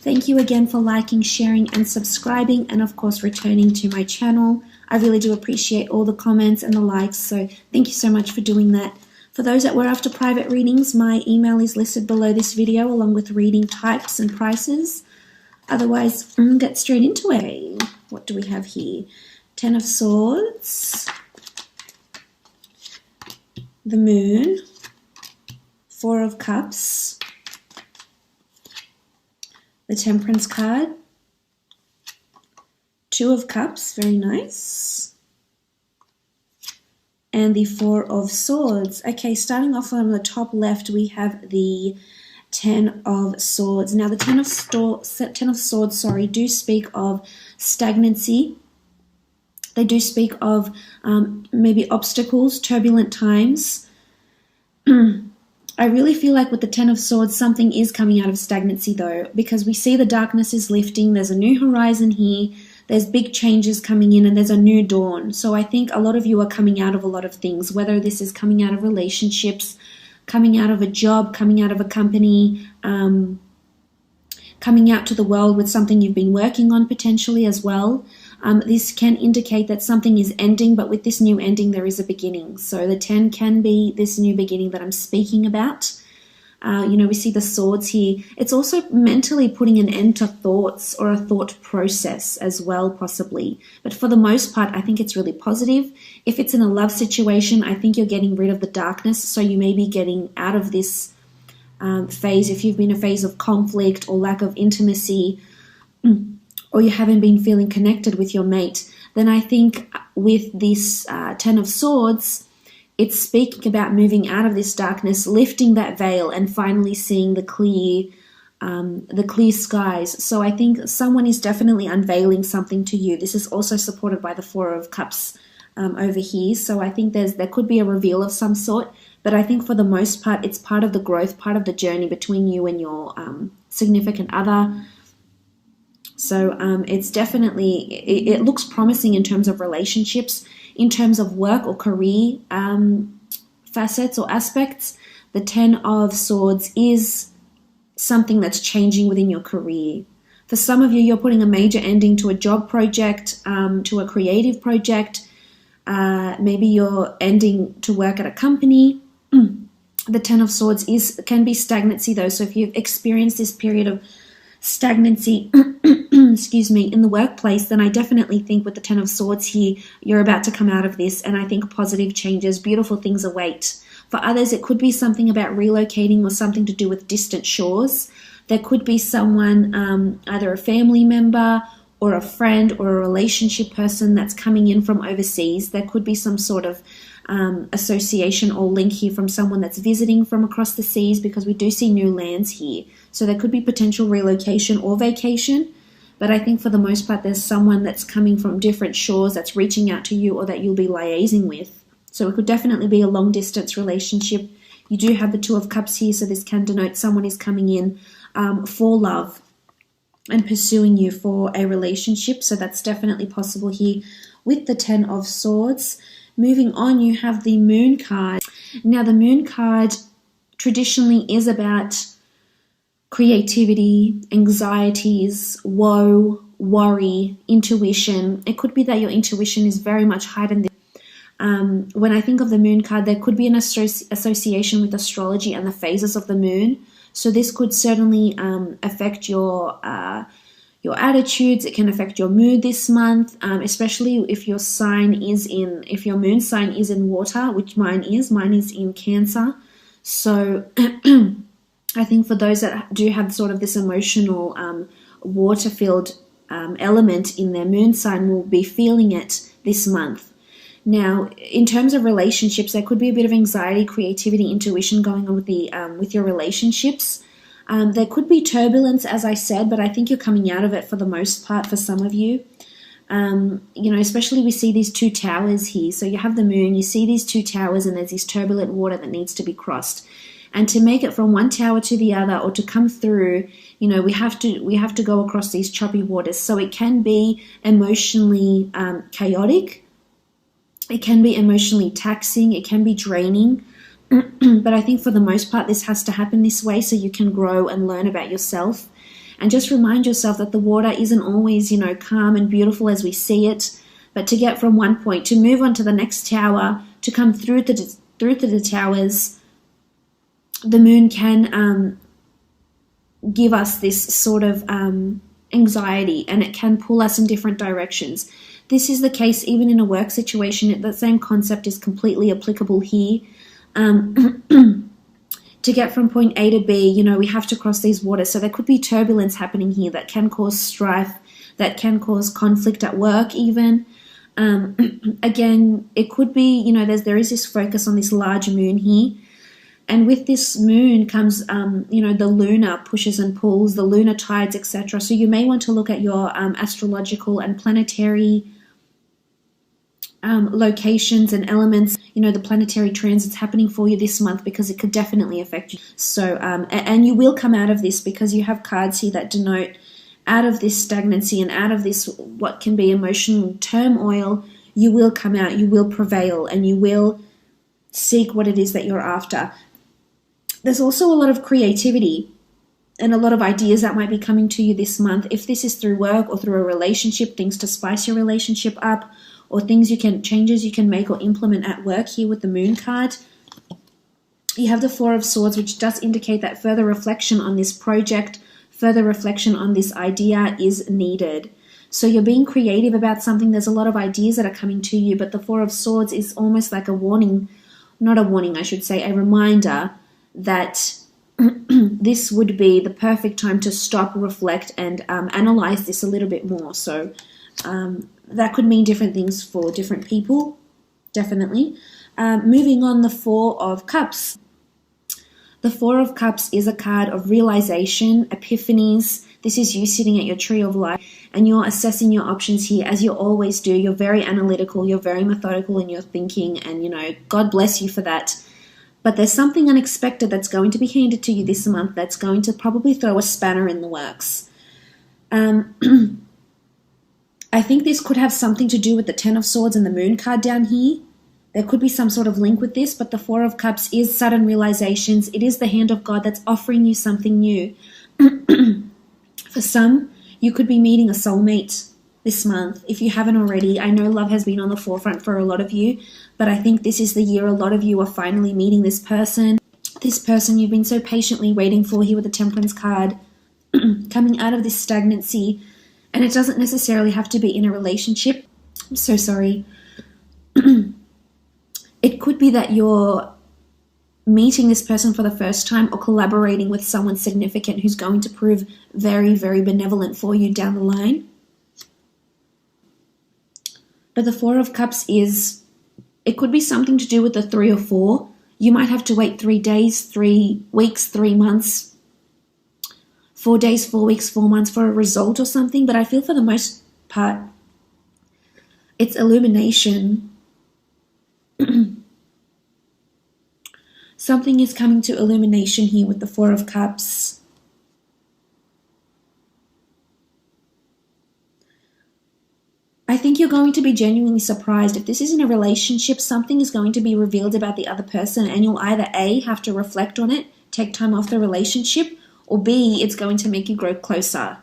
Thank you again for liking, sharing, and subscribing, and of course returning to my channel. I really do appreciate all the comments and the likes, so thank you so much for doing that. For those that were after private readings, my email is listed below this video along with reading types and prices. Otherwise, we'll get straight into it. What do we have here? Ten of Swords, the Moon, Four of Cups, the Temperance card, Two of Cups, very nice, and the Four of Swords. Okay, starting off on the top left, we have the Ten of Swords. Now, the Ten of Swords, do speak of stagnancy. They do speak of maybe obstacles, turbulent times. I really feel like with the Ten of Swords, something is coming out of stagnancy though, because we see the darkness is lifting. There's a new horizon here. There's big changes coming in and there's a new dawn. So I think a lot of you are coming out of a lot of things, whether this is coming out of relationships, coming out of a job, coming out of a company, coming out to the world with something you've been working on potentially as well. This can indicate that something is ending, but with this new ending, there is a beginning. So the 10 can be this new beginning that I'm speaking about. We see the swords here. It's also mentally putting an end to thoughts or a thought process as well, possibly. But for the most part, I think it's really positive. If it's in a love situation, I think you're getting rid of the darkness. So you may be getting out of this phase. If you've been a phase of conflict or lack of intimacy, or you haven't been feeling connected with your mate, then I think with this Ten of Swords, it's speaking about moving out of this darkness, lifting that veil, and finally seeing the clear skies. So I think someone is definitely unveiling something to you. This is also supported by the Four of Cups over here. So I think there could be a reveal of some sort, but I think for the most part, it's part of the growth, part of the journey between you and your significant other. So it's definitely, it looks promising in terms of relationships. In terms of work or career facets or aspects, the Ten of Swords is something that's changing within your career. For some of you, you're putting a major ending to a job project, to a creative project. Maybe you're ending to work at a company. The Ten of Swords can be stagnancy though. So if you've experienced this period of stagnancy excuse me, in the workplace, then I definitely think with the Ten of Swords here, you're about to come out of this, and I think positive changes, beautiful things await. For others, it could be something about relocating or something to do with distant shores. There could be someone, either a family member or a friend or a relationship person that's coming in from overseas. There could be some sort of association or link here from someone that's visiting from across the seas, because we do see new lands here. So there could be potential relocation or vacation, but I think for the most part there's someone that's coming from different shores that's reaching out to you or that you'll be liaising with. So it could definitely be a long distance relationship. You do have the Two of Cups here, so this can denote someone is coming in for love and pursuing you for a relationship. So that's definitely possible here with the Ten of Swords. Moving on, you have the Moon card. Now, the Moon card traditionally is about creativity, anxieties, woe, worry, intuition. It could be that your intuition is very much heightened. When I think of the Moon card, there could be an association with astrology and the phases of the moon. So this could certainly affect your attitudes. It can affect your mood this month, especially if your moon sign is in water, which mine is in Cancer. So I think for those that do have sort of this emotional water-filled element in their moon sign, will be feeling it this month. Now, in terms of relationships, there could be a bit of anxiety, creativity, intuition going on with your relationships. There could be turbulence, as I said, but I think you're coming out of it for the most part for some of you. Especially we see these two towers here. So you have the moon, you see these two towers, and there's this turbulent water that needs to be crossed. And to make it from one tower to the other, or to come through, we have to go across these choppy waters. So it can be emotionally chaotic. It can be emotionally taxing. It can be draining. But I think for the most part, this has to happen this way so you can grow and learn about yourself. And just remind yourself that the water isn't always, you know, calm and beautiful as we see it, but to get from one point, to move on to the next tower, to come through to the towers, the moon can give us this sort of anxiety, and it can pull us in different directions. This is the case even in a work situation. The same concept is completely applicable here. To get from point A to B, you know, we have to cross these waters. So there could be turbulence happening here that can cause strife, that can cause conflict at work even. Again, it could be, you know, there is this focus on this large moon here. And with this moon comes, you know, the lunar pushes and pulls, the lunar tides, etc. So you may want to look at your astrological and planetary locations and elements, you know, the planetary transits happening for you this month, because it could definitely affect you. So, and you will come out of this, because you have cards here that denote out of this stagnancy and out of this what can be emotional turmoil. You will come out, you will prevail, and you will seek what it is that you're after. There's also a lot of creativity and a lot of ideas that might be coming to you this month. If this is through work or through a relationship, things to spice your relationship up, or changes you can make or implement at work here with the moon card. You have the Four of Swords, which does indicate that further reflection on this project, further reflection on this idea is needed. So you're being creative about something. There's a lot of ideas that are coming to you, but the Four of Swords is almost like a warning, not a warning, I should say, a reminder that this would be the perfect time to stop, reflect, and analyze this a little bit more. So that could mean different things for different people, definitely. Moving on, the Four of Cups. The Four of Cups is a card of realization, epiphanies. This is you sitting at your tree of life, and you're assessing your options here, as you always do. You're very analytical, you're very methodical in your thinking, and, you know, God bless you for that. But there's something unexpected that's going to be handed to you this month that's going to probably throw a spanner in the works. I think this could have something to do with the Ten of Swords and the Moon card down here. There could be some sort of link with this, but the Four of Cups is sudden realizations. It is the hand of God that's offering you something new. For some, you could be meeting a soulmate this month. If you haven't already, I know love has been on the forefront for a lot of you, but I think this is the year a lot of you are finally meeting this person you've been so patiently waiting for here with the Temperance card, coming out of this stagnancy. And it doesn't necessarily have to be in a relationship. I'm so sorry. It could be that you're meeting this person for the first time, or collaborating with someone significant who's going to prove very, very benevolent for you down the line. But the Four of Cups it could be something to do with the 3 or 4. You might have to wait 3 days, 3 weeks, 3 months, 4 days, 4 weeks, 4 months for a result or something. But I feel for the most part, it's illumination. Something is coming to illumination here with the Four of Cups. I think you're going to be genuinely surprised. If this is in a relationship, something is going to be revealed about the other person, and you'll either A, have to reflect on it, take time off the relationship, or B, it's going to make you grow closer.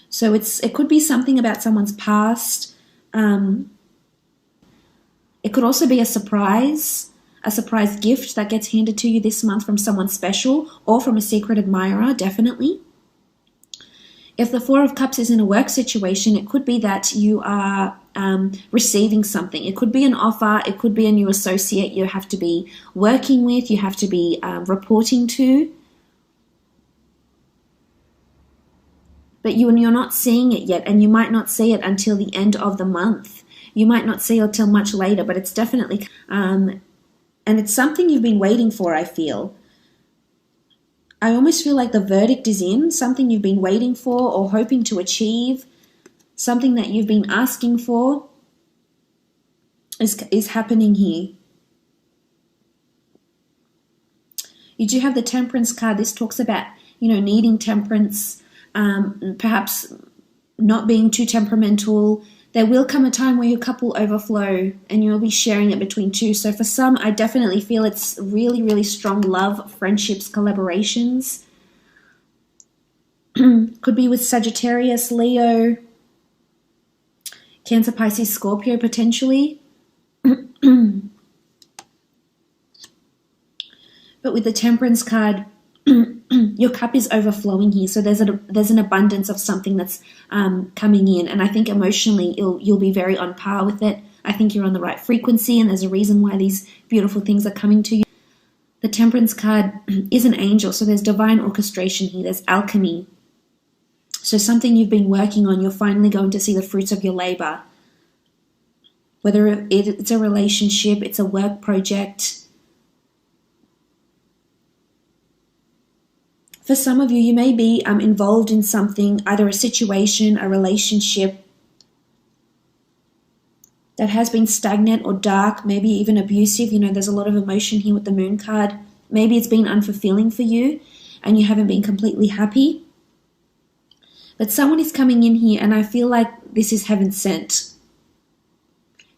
So it could be something about someone's past. It could also be a surprise gift that gets handed to you this month from someone special, or from a secret admirer, definitely. If the Four of Cups is in a work situation, it could be that you are receiving something. It could be an offer. It could be a new associate you have to be working with, you have to be reporting to. But you're not seeing it yet, and you might not see it until the end of the month. You might not see it until much later, but it's definitely... and it's something you've been waiting for, I feel. I almost feel like the verdict is in, something you've been waiting for or hoping to achieve, something that you've been asking for is happening here. You do have the Temperance card. This talks about, needing temperance, perhaps not being too temperamental. There will come a time where your cup will overflow and you'll be sharing it between two. So for some, I definitely feel it's really, really strong love, friendships, collaborations. Could be with Sagittarius, Leo, Cancer, Pisces, Scorpio potentially. But with the Temperance card, your cup is overflowing here. So there's an abundance of something that's coming in. And I think emotionally you'll be very on par with it. I think you're on the right frequency, and there's a reason why these beautiful things are coming to you. The Temperance card is an angel, so there's divine orchestration here. There's alchemy. So something you've been working on, you're finally going to see the fruits of your labor. Whether it's a relationship, it's a work project. For some of you, you may be involved in something, either a situation, a relationship that has been stagnant or dark, maybe even abusive. There's a lot of emotion here with the Moon card. Maybe it's been unfulfilling for you and you haven't been completely happy. But someone is coming in here, and I feel like this is heaven sent.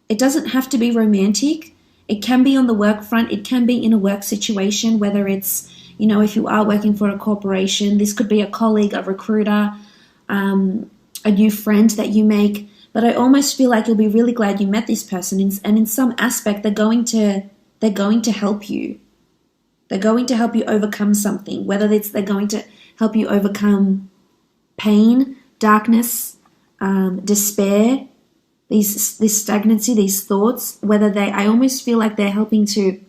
It doesn't have to be romantic. It can be on the work front. It can be in a work situation, whether it's, if you are working for a corporation. This could be a colleague, a recruiter, a new friend that you make. But I almost feel like you'll be really glad you met this person, and in some aspect they're going to help you. They're going to help you overcome something, whether they're going to help you overcome pain, darkness, despair, this stagnancy, these thoughts, I almost feel like they're helping to,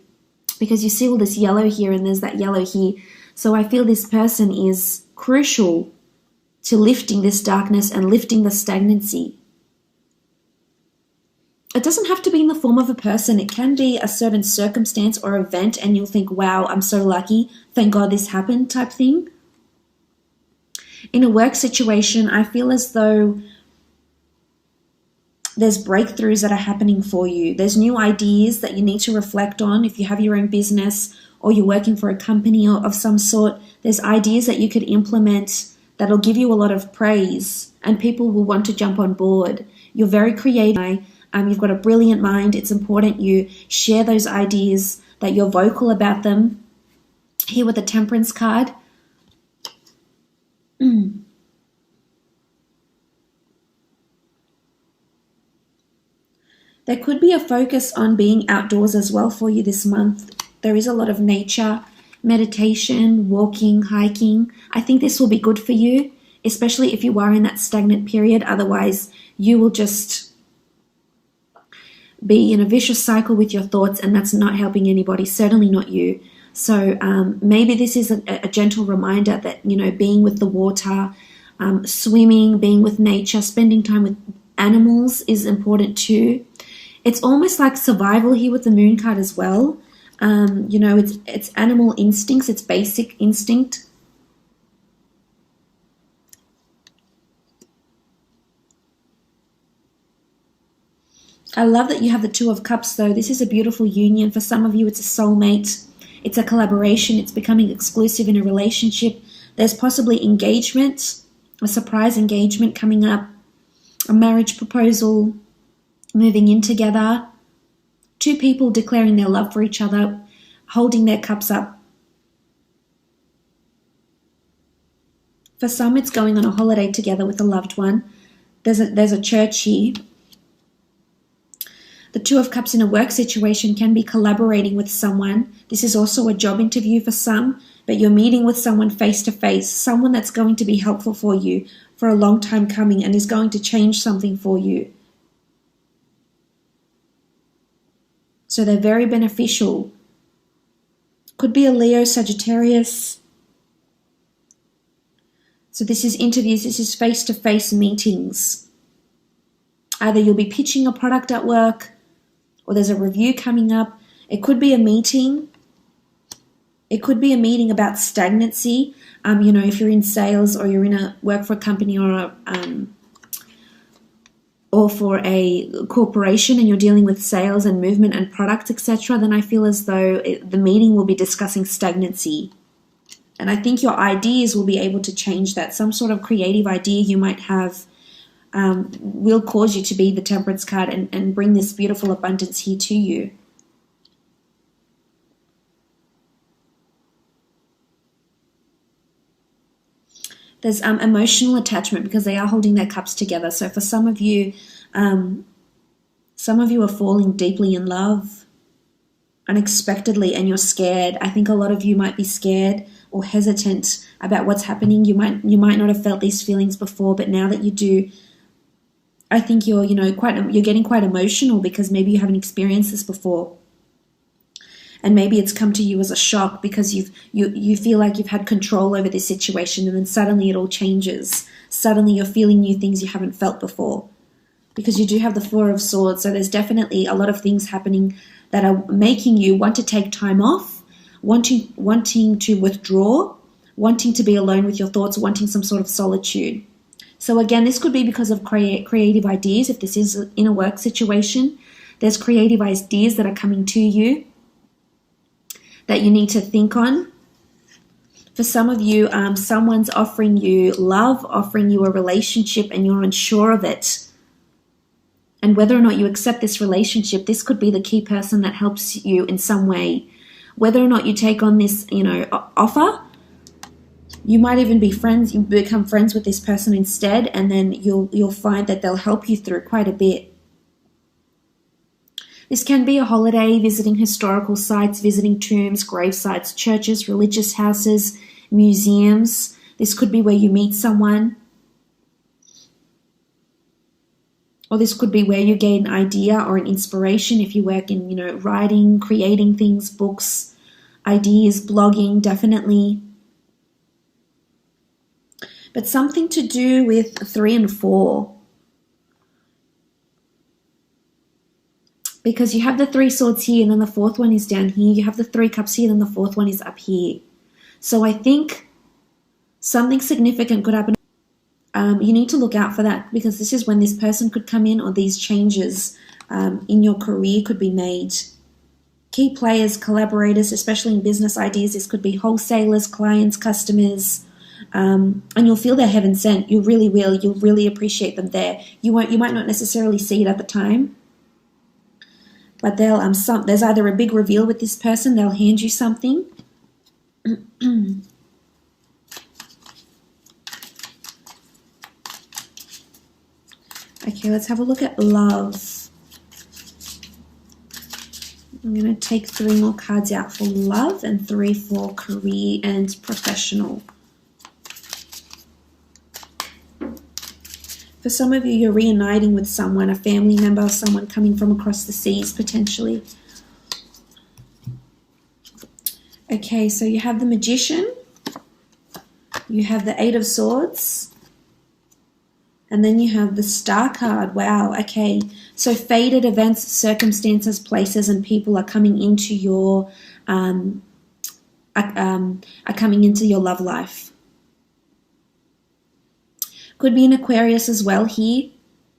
because you see all this yellow here and there's that yellow here. So I feel this person is crucial to lifting this darkness and lifting the stagnancy. It doesn't have to be in the form of a person. It can be a certain circumstance or event, and you'll think, wow, I'm so lucky. Thank God this happened type thing. In a work situation, I feel as though there's breakthroughs that are happening for you. There's new ideas that you need to reflect on. If you have your own business or you're working for a company of some sort, there's ideas that you could implement that'll give you a lot of praise, and people will want to jump on board. You're very creative. You've got a brilliant mind. It's important you share those ideas, that you're vocal about them. Here with the Temperance card. There could be a focus on being outdoors as well for you this month. There is a lot of nature, meditation, walking, hiking. I think this will be good for you, especially if you are in that stagnant period. Otherwise, you will just be in a vicious cycle with your thoughts, and that's not helping anybody, certainly not you. So maybe this is a gentle reminder that, being with the water, swimming, being with nature, spending time with animals is important too. It's almost like survival here with the Moon card as well. It's animal instincts, it's basic instinct. I love that you have the Two of Cups though. This is a beautiful union. For some of you, it's a soulmate. It's a collaboration. It's becoming exclusive in a relationship. There's possibly engagement, a surprise engagement coming up, a marriage proposal, moving in together. Two people declaring their love for each other, holding their cups up. For some, it's going on a holiday together with a loved one. There's a church here. The Two of Cups in a work situation can be collaborating with someone. This is also a job interview for some, but you're meeting with someone face to face, someone that's going to be helpful for you for a long time coming and is going to change something for you. So they're very beneficial. Could be a Leo, Sagittarius. So this is interviews, this is face-to-face meetings. Either you'll be pitching a product at work, or there's a review coming up. It could be a meeting. It could be a meeting about stagnancy. If you're in sales or you're in a work for a company or for a corporation and you're dealing with sales and movement and products, etc., then I feel as though the meeting will be discussing stagnancy. And I think your ideas will be able to change that. Some sort of creative idea you might have will cause you to be the Temperance card and bring this beautiful abundance here to you. There's emotional attachment because they are holding their cups together. So for some of you are falling deeply in love unexpectedly and you're scared. I think a lot of you might be scared or hesitant about what's happening. You might not have felt these feelings before, but now that you do, I think you're getting quite emotional because maybe you haven't experienced this before. And maybe it's come to you as a shock because you feel like you've had control over this situation, and then suddenly it all changes. Suddenly you're feeling new things you haven't felt before, because you do have the Four of Swords. So there's definitely a lot of things happening that are making you want to take time off, wanting to withdraw, wanting to be alone with your thoughts, wanting some sort of solitude. So again, this could be because of creative ideas. If this is in a work situation, there's creative ideas that are coming to you that you need to think on. For some of you, someone's offering you love, offering you a relationship, and you're unsure of it. And whether or not you accept this relationship, this could be the key person that helps you in some way. Whether or not you take on this, offer, you might even be friends. You become friends with this person instead, and then you'll find that they'll help you through quite a bit. This can be a holiday, visiting historical sites, visiting tombs, grave sites, churches, religious houses, museums. This could be where you meet someone. Or this could be where you gain an idea or an inspiration if you work in, writing, creating things, books, ideas, blogging, definitely. But something to do with 3 and 4. Because you have the 3 swords here, and then the 4th one is down here. You have the 3 cups here, and then the 4th one is up here. So I think something significant could happen. You need to look out for that, because this is when this person could come in, or these changes in your career could be made. Key players, collaborators, especially in business ideas. This could be wholesalers, clients, customers. And you'll feel they're heaven sent. You really will. You'll really appreciate them there. You might not necessarily see it at the time. But there's either a big reveal with this person, they'll hand you something. Okay, let's have a look at love. I'm going to take 3 more cards out for love and 3 for career and professional. For some of you, you're reuniting with someone, a family member, someone coming from across the seas potentially. Okay, so you have the Magician, you have the 8 of Swords, and then you have the Star card. Wow, okay. So fated events, circumstances, places, and people are coming into your love life. Could be an Aquarius as well here.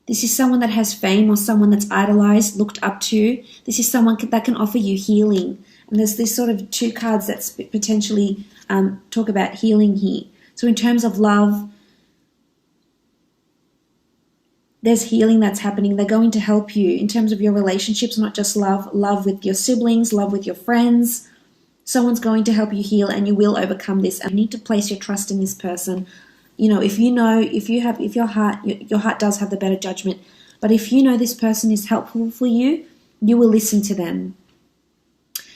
This is someone that has fame or someone that's idolized, looked up to. This is someone that can offer you healing. And there's this sort of 2 cards that potentially talk about healing here. So in terms of love, there's healing that's happening. They're going to help you in terms of your relationships, not just love with your siblings, love with your friends. Someone's going to help you heal, and you will overcome this. And you need to place your trust in this person. If your heart does have the better judgment, but if you know this person is helpful for you, you will listen to them.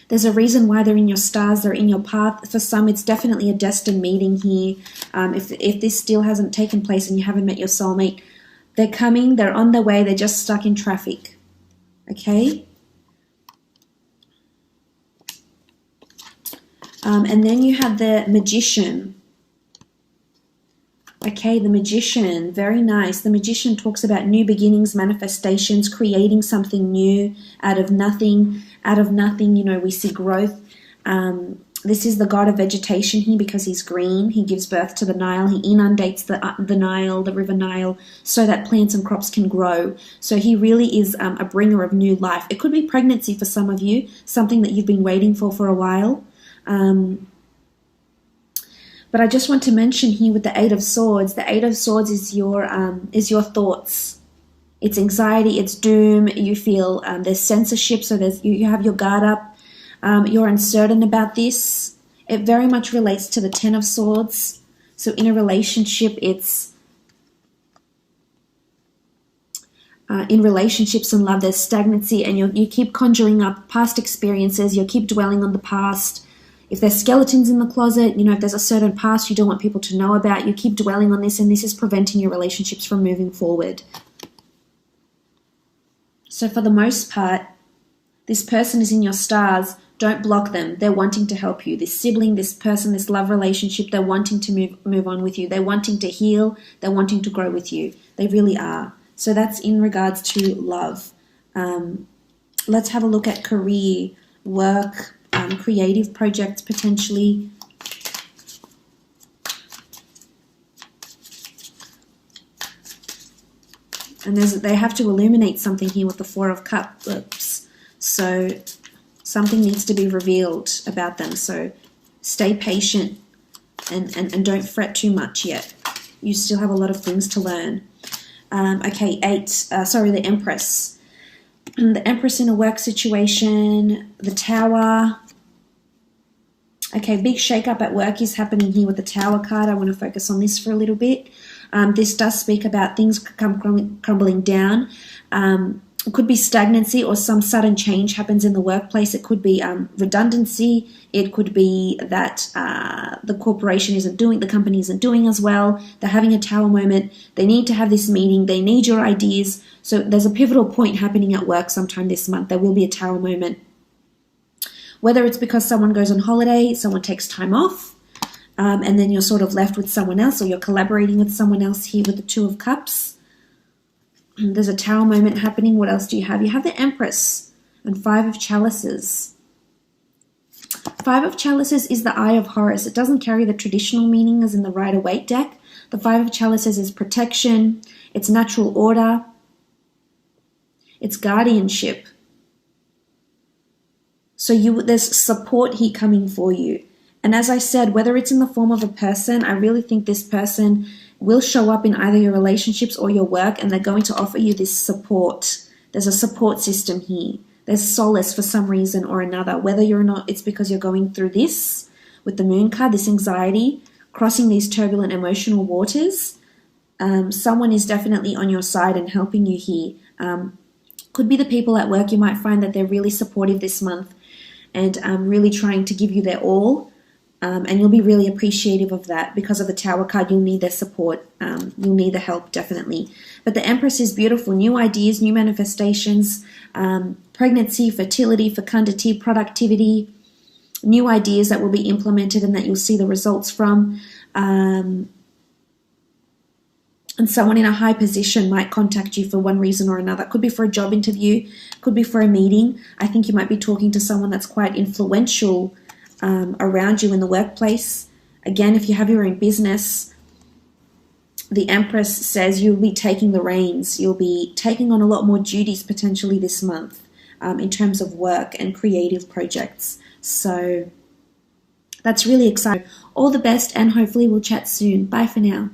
There's a reason why they're in your stars, they're in your path. For some, it's definitely a destined meeting here. If this still hasn't taken place and you haven't met your soulmate, they're coming, they're on their way, they're just stuck in traffic. Okay? And then you have the Magician. Okay, the Magician, very nice. The Magician talks about new beginnings, manifestations, creating something new out of nothing. Out of nothing, we see growth. This is the god of vegetation here because he's green. He gives birth to the Nile. He inundates the Nile, the river Nile, so that plants and crops can grow. So he really is a bringer of new life. It could be pregnancy for some of you, something that you've been waiting for a while. But I just want to mention here with the 8 of Swords, the 8 of Swords is your thoughts. It's anxiety, it's doom. You feel there's censorship, so you have your guard up. You're uncertain about this. It very much relates to the 10 of Swords. So in a relationship, it's in relationships and love, there's stagnancy, and you keep conjuring up past experiences. You keep dwelling on the past. If there's skeletons in the closet, if there's a certain past you don't want people to know about, you keep dwelling on this, and this is preventing your relationships from moving forward. So for the most part, this person is in your stars. Don't block them. They're wanting to help you. This sibling, this person, this love relationship, they're wanting to move on with you. They're wanting to heal. They're wanting to grow with you. They really are. So that's in regards to love. Let's have a look at career, work, creative projects potentially. And they have to illuminate something here with the Four of Cups. So something needs to be revealed about them. So stay patient and don't fret too much yet. You still have a lot of things to learn. Okay, the Empress. The Empress in a work situation, the Tower. Okay, big shake-up at work is happening here with the Tower card. I want to focus on this for a little bit. This does speak about things crumbling down. It could be stagnancy or some sudden change happens in the workplace. It could be redundancy. It could be that the corporation the company isn't doing as well. They're having a Tower moment. They need to have this meeting. They need your ideas. So there's a pivotal point happening at work sometime this month. There will be a Tower moment. Whether it's because someone goes on holiday, someone takes time off, and then you're sort of left with someone else, or you're collaborating with someone else here with the Two of Cups. There's a Tower moment happening. What else do you have? You have the Empress and Five of Chalices. Five of Chalices is the Eye of Horus. It doesn't carry the traditional meaning as in the Rider-Waite deck. The Five of Chalices is protection. It's natural order. It's guardianship. So there's support here coming for you. And as I said, whether it's in the form of a person, I really think this person will show up in either your relationships or your work, and they're going to offer you this support. There's a support system here. There's solace for some reason or another, whether you're not, it's because you're going through this with the Moon card, this anxiety, crossing these turbulent emotional waters. Someone is definitely on your side and helping you here. Could be the people at work. You might find that they're really supportive this month and really trying to give you their all. And you'll be really appreciative of that. Because of the Tower card, you'll need their support. You'll need the help, definitely. But the Empress is beautiful. New ideas, new manifestations, pregnancy, fertility, fecundity, productivity, new ideas that will be implemented and that you'll see the results from. And someone in a high position might contact you for one reason or another. Could be for a job interview, could be for a meeting. I think you might be talking to someone that's quite influential around you in the workplace. Again, if you have your own business, the Empress says you'll be taking the reins. You'll be taking on a lot more duties potentially this month in terms of work and creative projects. So that's really exciting. All the best, and hopefully we'll chat soon. Bye for now.